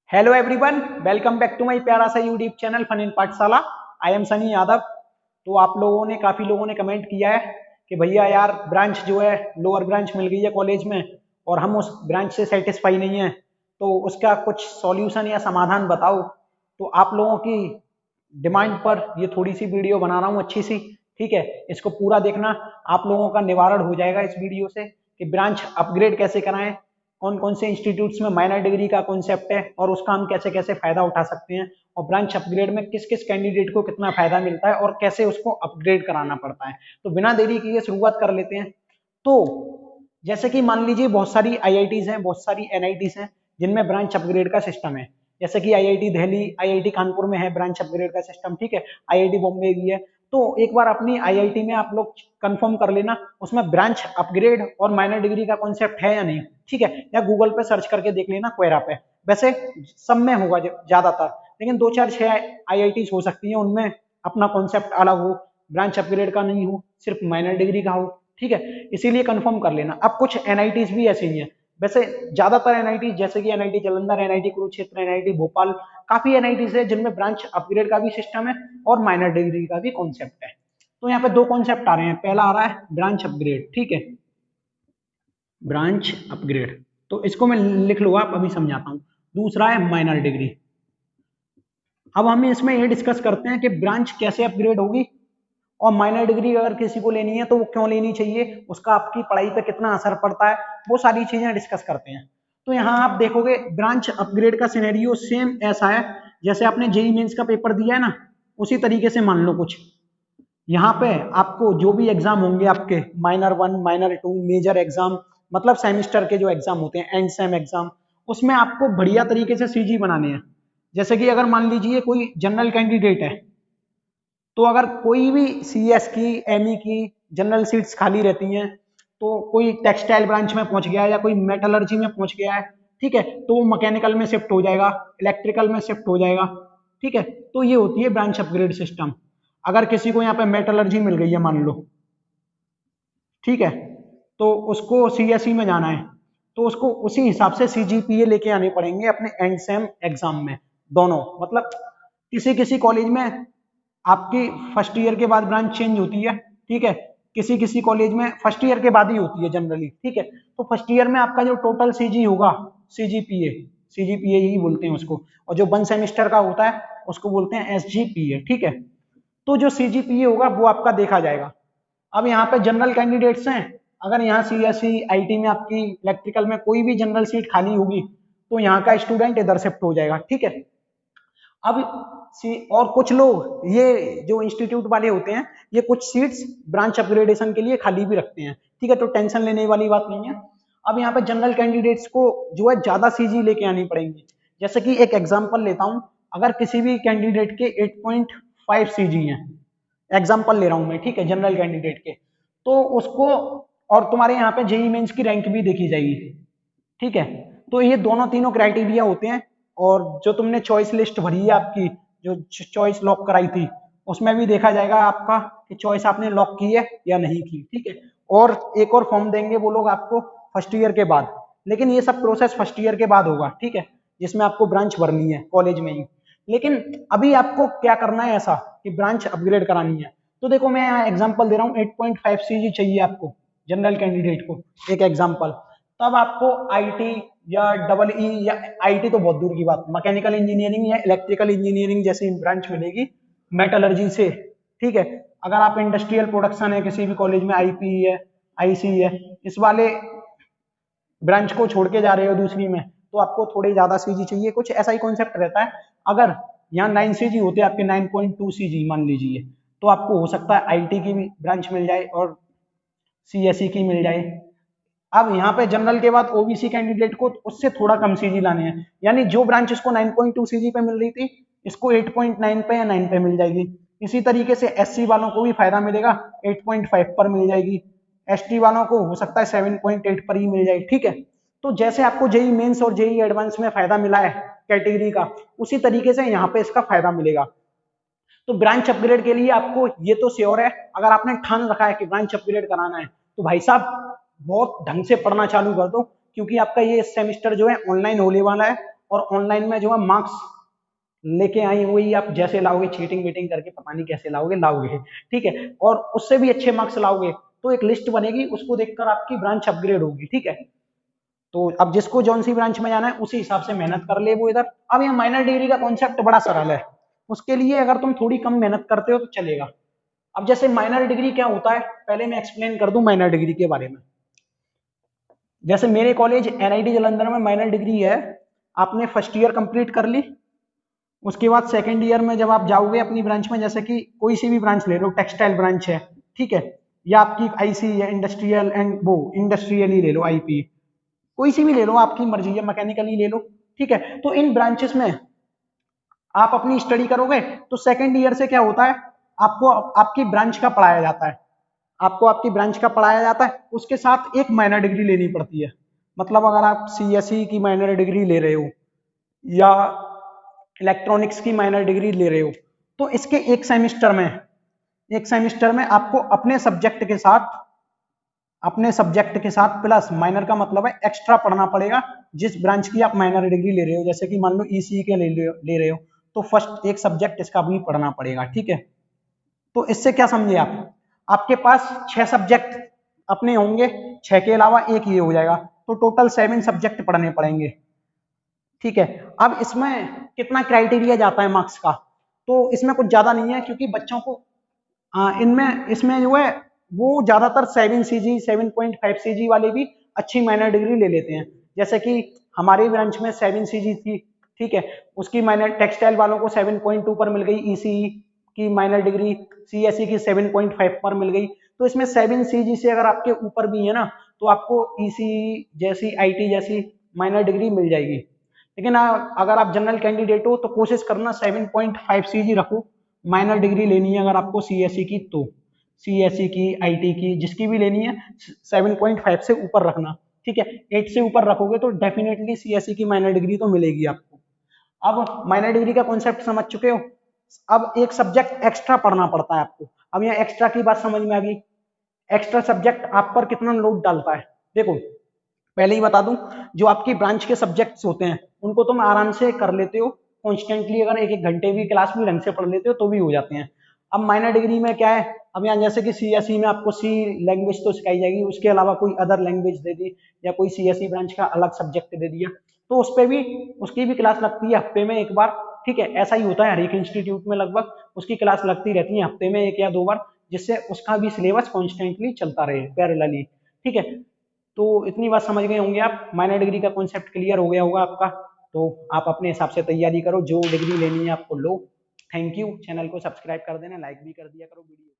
Hello everyone, welcome back to my प्यारा सा YouTube channel fun in Pathshala. I am Sunny Yadav. तो आप लोगों ने काफ़ी लोगों ने कमेंट किया है कि भैया यार ब्रांच जो है लोअर ब्रांच मिल गई है कॉलेज में और हम उस ब्रांच से सेटिस्फाई नहीं है, तो उसका कुछ सॉल्यूशन या समाधान बताओ। तो आप लोगों की डिमांड पर ये थोड़ी सी वीडियो बना रहा हूँ अच्छी सी। ठीक है, इसको पूरा देखना, आप लोगों का निवारण हो जाएगा इस वीडियो से कि ब्रांच अपग्रेड कैसे कराएं, कौन कौन से इंस्टीट्यूट्स में माइनर डिग्री का कॉन्सेप्ट है और उसका हम कैसे कैसे फायदा उठा सकते हैं, और ब्रांच अपग्रेड में किस किस कैंडिडेट को कितना फायदा मिलता है और कैसे उसको अपग्रेड कराना पड़ता है। तो बिना देरी किए शुरुआत कर लेते हैं। तो जैसे कि मान लीजिए बहुत सारी आईआईटीज हैं, बहुत सारी एनआईटीज हैं जिनमें ब्रांच अपग्रेड का सिस्टम है। जैसे कि आईआईटी दिल्ली, आईआईटी कानपुर में है ब्रांच अपग्रेड का सिस्टम। ठीक है, आईआईटी बॉम्बे भी है। तो एक बार अपनी आईआईटी में आप लोग कंफर्म कर लेना उसमें ब्रांच अपग्रेड और माइनर डिग्री का कॉन्सेप्ट है या नहीं। ठीक है, या गूगल पे सर्च करके देख लेना क्वेरा पे। वैसे सब में होगा ज्यादातर, लेकिन दो चार छह आईआईटी हो सकती है उनमें अपना कॉन्सेप्ट अलग हो, ब्रांच अपग्रेड का नहीं हो, सिर्फ माइनर डिग्री का हो। ठीक है, इसीलिए कंफर्म कर लेना। अब कुछ एनआईटीज भी ऐसे ही हैं। वैसे ज्यादातर एनआईटी जैसे कि NIT Jalandhar, NIT Kurukshetra, NIT Bhopal, काफी एनआईटीज है जिनमें ब्रांच अपग्रेड का भी सिस्टम है और माइनर डिग्री का भी कॉन्सेप्ट है। तो यहाँ पे दो कॉन्सेप्ट आ रहे हैं। पहला आ रहा है ब्रांच अपग्रेड। ठीक है, ब्रांच अपग्रेड तो इसको मैं लिख लूंगा, आप अभी समझाता हूँ। दूसरा है माइनर डिग्री। अब हम इसमें ये डिस्कस करते हैं कि ब्रांच कैसे अपग्रेड होगी और माइनर डिग्री अगर किसी को लेनी है तो वो क्यों लेनी चाहिए, उसका आपकी पढ़ाई पे कितना असर पड़ता है, वो सारी चीजें डिस्कस करते हैं। तो यहाँ आप देखोगे ब्रांच अपग्रेड का सिनेरियो सेम ऐसा है जैसे आपने जेई मेंस का पेपर दिया है ना, उसी तरीके से मान लो कुछ। यहाँ पे आपको जो भी एग्जाम होंगे आपके माइनर 1, माइनर 2, मेजर एग्जाम, मतलब सेमिस्टर के जो एग्जाम होते हैं एंड सेम एग्जाम, उसमें आपको बढ़िया तरीके से सीजी बनाने हैं। जैसे कि अगर मान लीजिए कोई जनरल कैंडिडेट है, तो अगर कोई भी सीएस की, एमई की जनरल सीट्स खाली रहती हैं, तो कोई टेक्सटाइल ब्रांच में पहुंच गया या कोई मेटलर्जी में पहुंच गया है, ठीक है, तो वो मैकेनिकल में शिफ्ट हो जाएगा, इलेक्ट्रिकल में शिफ्ट हो जाएगा। ठीक है, तो ये होती है ब्रांच अपग्रेड सिस्टम। अगर किसी को यहाँ पे मेटलर्जी मिल गई है मान लो, ठीक है, तो उसको सीएसई में जाना है, तो उसको उसी हिसाब से सीजीपीए लेके आने पड़ेंगे अपने एंड सेम एग्जाम में। दोनों मतलब किसी किसी कॉलेज में आपकी फर्स्ट ईयर के बाद ब्रांच चेंज होती है। ठीक है, किसी किसी कॉलेज में फर्स्ट ईयर के बाद ही होती है जनरली। ठीक है, तो फर्स्ट ईयर में आपका जो टोटल सीजी होगा, सीजीपीए, सीजीपीए ही बोलते हैं उसको, और जो 1 सेमेस्टर का होता है उसको बोलते हैं एसजीपीए। ठीक है, तो जो सीजीपीए होगा वो आपका देखा जाएगा। अब यहाँ पे जनरल कैंडिडेट्स हैं, अगर यहाँ सीएससी आईटी में आपकी इलेक्ट्रिकल में कोई भी जनरल सीट खाली होगी तो यहाँ का स्टूडेंट इधर शिफ्ट हो जाएगा। ठीक है, अब और कुछ लोग ये जो इंस्टीट्यूट वाले होते हैं ये कुछ सीट्स ब्रांच अपग्रेडेशन के लिए खाली भी रखते हैं। ठीक है, तो टेंशन लेने वाली बात नहीं है। अब यहाँ पे जनरल कैंडिडेट्स को जो है ज्यादा सीजी लेके आनी पड़ेंगी। जैसे कि एक एग्जांपल लेता हूं, अगर किसी भी कैंडिडेट के 8.5 सीजी हैं, एग्जांपल ले रहा हूं मैं, ठीक है, जनरल कैंडिडेट के, तो उसको, और तुम्हारे यहाँ पे जेई मेंस की रैंक भी देखी जाएगी। ठीक है, तो ये दोनों तीनों क्राइटेरिया होते हैं। और जो तुमने चॉइस लिस्ट भरी है आपकी, जो चॉइस लॉक कराई थी, उसमें भी देखा जाएगा आपका कि चॉइस आपने लॉक की है या नहीं की। ठीक है, और एक और फॉर्म देंगे वो लोग आपको फर्स्ट ईयर के बाद, लेकिन ये सब प्रोसेस फर्स्ट ईयर के बाद होगा। ठीक है, जिसमें आपको ब्रांच भरनी है कॉलेज में ही। लेकिन अभी आपको क्या करना है ऐसा कि ब्रांच अपग्रेड करानी है, तो देखो मैं यहाँ एग्जांपल दे रहा हूँ, 8.5 सीजी चाहिए आपको जनरल कैंडिडेट को, एक एग्जांपल। तब आपको आईटी या डबल ई, या आईटी तो बहुत दूर की बात, मैकेनिकल इंजीनियरिंग या इलेक्ट्रिकल इंजीनियरिंग जैसी ब्रांच मिलेगी मेटलर्जी से। ठीक है, अगर आप इंडस्ट्रियल प्रोडक्शन है किसी भी कॉलेज में, आईपी है, आईसी है, इस वाले ब्रांच को छोड़ के जा रहे हो दूसरी में, तो आपको थोड़ी ज्यादा सीजी चाहिए। कुछ ऐसा ही कॉन्सेप्ट रहता है। अगर यहाँ 9 सीजी होते हैं आपके, 9.2 सीजी मान लीजिए, तो आपको हो सकता है आईटी की भी ब्रांच मिल जाए और सीएसई की मिल जाए। अब यहाँ पे जनरल के बाद ओबीसी कैंडिडेट को उससे थोड़ा कम सीजी लाने हैं, यानी जो ब्रांच इसको 9.2 सीजी पे मिल रही थी, इसको 8.9 पे या 9 पे मिल जाएगी। इसी तरीके से एससी वालों को भी फायदा मिलेगा, 8.5 पर मिल जाएगी। एसटी वालों को हो सकता है 7.8 पर ही मिल जाए। ठीक है, तो जैसे आपको जेई मेंस और जेई एडवांस में फायदा मिला है कैटेगरी का, उसी तरीके से यहाँ पे इसका फायदा मिलेगा। तो ब्रांच अपग्रेड के लिए आपको ये तो श्योर है, अगर आपने ठान रखा है कि ब्रांच अपग्रेड कराना है, तो भाई साहब बहुत ढंग से पढ़ना चालू कर दो, क्योंकि आपका ये सेमेस्टर जो है ऑनलाइन होने वाला है और ऑनलाइन में जो है मार्क्स लेके आई वही आप जैसे लाओगे, चीटिंग वीटिंग करके पता नहीं कैसे लाओगे, ठीक है, और उससे भी अच्छे मार्क्स लाओगे तो एक लिस्ट बनेगी, उसको देखकर आपकी ब्रांच अपग्रेड होगी, ठीक है। तो अब जिसको जौन सी ब्रांच में जाना है उसी हिसाब से मेहनत कर ले वो इधर। अब यहाँ माइनर डिग्री का कॉन्सेप्ट बड़ा सरल है, उसके लिए अगर तुम थोड़ी कम मेहनत करते हो तो चलेगा। अब जैसे माइनर डिग्री क्या होता है, पहले मैं एक्सप्लेन कर दूं माइनर डिग्री के बारे में। जैसे मेरे कॉलेज एनआईटी जालंधर में माइनर डिग्री है, आपने फर्स्ट ईयर कंप्लीट कर ली, उसके बाद सेकंड ईयर में जब आप जाओगे अपनी ब्रांच में, जैसे कि कोई सी भी ब्रांच ले लो, टेक्सटाइल ब्रांच है, ठीक है, या आपकी आईसी है इंडस्ट्रियल एंड वो इंडस्ट्रियल ही ले लो, आईपी, कोई सी भी ले लो, आपकी मर्जी है, मैकेनिकल ही ले लो, ठीक है। तो इन ब्रांचेस में आप अपनी स्टडी करोगे तो सेकंड ईयर से क्या होता है, आपको आपकी ब्रांच का पढ़ाया जाता है, आपको आपकी ब्रांच का पढ़ाया जाता है, उसके साथ एक माइनर डिग्री लेनी पड़ती है। मतलब अगर आप सीएसई की माइनर डिग्री ले रहे हो या इलेक्ट्रॉनिक्स की माइनर डिग्री ले रहे हो, तो इसके एक सेमेस्टर में आपको अपने सब्जेक्ट के साथ प्लस, माइनर का मतलब है एक्स्ट्रा पढ़ना पड़ेगा जिस ब्रांच की आप माइनर डिग्री ले रहे हो। जैसे कि मान लो ईसीई के ले रहे हो तो फर्स्ट एक सब्जेक्ट इसका भी पढ़ना पड़ेगा, ठीक है। तो इससे क्या समझे आप, आपके पास 6 सब्जेक्ट अपने होंगे, 6 के अलावा एक ये हो जाएगा, तो टोटल 7 सब्जेक्ट पढ़ने पड़ेंगे, ठीक है। अब इसमें कितना क्राइटेरिया जाता है मार्क्स का, तो इसमें कुछ ज्यादा नहीं है, क्योंकि बच्चों को इनमें इसमें जो है वो ज्यादातर 7 CG 7.5 CG वाले भी अच्छी माइनर डिग्री ले लेते हैं। जैसे कि हमारी ब्रांच में 7 CG थी, ठीक है, उसकी माइनर टेक्सटाइल वालों को 7.2 पर मिल गई, ईसीई की माइनर डिग्री सीएसई की 7.5 पर मिल गई। तो इसमें 7 CG से अगर आपके ऊपर भी है ना, तो आपको ईसीई जैसी, आईटी जैसी माइनर डिग्री मिल जाएगी। लेकिन अगर आप जनरल कैंडिडेट हो तो कोशिश करना 7.5 CG रखो, माइनर डिग्री लेनी है अगर आपको सीएसई की, तो सीएसई की, आईटी की, जिसकी भी लेनी है 7.5 से ऊपर रखना, ठीक है। 8 से ऊपर रखोगे तो डेफिनेटली सीएसई की माइनर डिग्री तो मिलेगी आपको। अब माइनर डिग्री का कॉन्सेप्ट समझ चुके हो, अब एक सब्जेक्ट एक्स्ट्रा पढ़ना पड़ता है आपको। अब यहाँ एक्स्ट्रा की बात समझ में आ गई, एक्स्ट्रा सब्जेक्ट आप पर कितना लोड डालता है। देखो पहले ही बता दूं, जो आपकी ब्रांच के सब्जेक्ट्स होते हैं उनको तुम आराम से कर लेते हो कॉन्स्टेंटली, अगर एक एक घंटे भी क्लास भी ढंग से पढ़ लेते हो तो भी हो जाते हैं। अब माइनर डिग्री में क्या है, अब यहाँ जैसे कि सीएसई में आपको सी लैंग्वेज तो सिखाई जाएगी, उसके अलावा कोई अदर लैंग्वेज दे दी, या कोई सीएसई ब्रांच का अलग सब्जेक्ट दे दिया, तो उस पर भी उसकी भी क्लास लगती है हफ्ते में एक बार, ठीक है। ऐसा ही होता है हर एक इंस्टीट्यूट में, लगभग उसकी क्लास लगती रहती है हफ्ते में 1 या 2 बार, जिससे उसका भी सिलेबस कॉन्स्टेंटली चलता रहे पैरेलली, ठीक है। तो इतनी बात समझ गए होंगे आप, माइनर डिग्री का कॉन्सेप्ट क्लियर हो गया होगा आपका। तो आप अपने हिसाब से तैयारी करो, जो डिग्री लेनी है आपको लो। थैंक यू, चैनल को सब्सक्राइब कर देना, लाइक भी कर दिया करो वीडियो।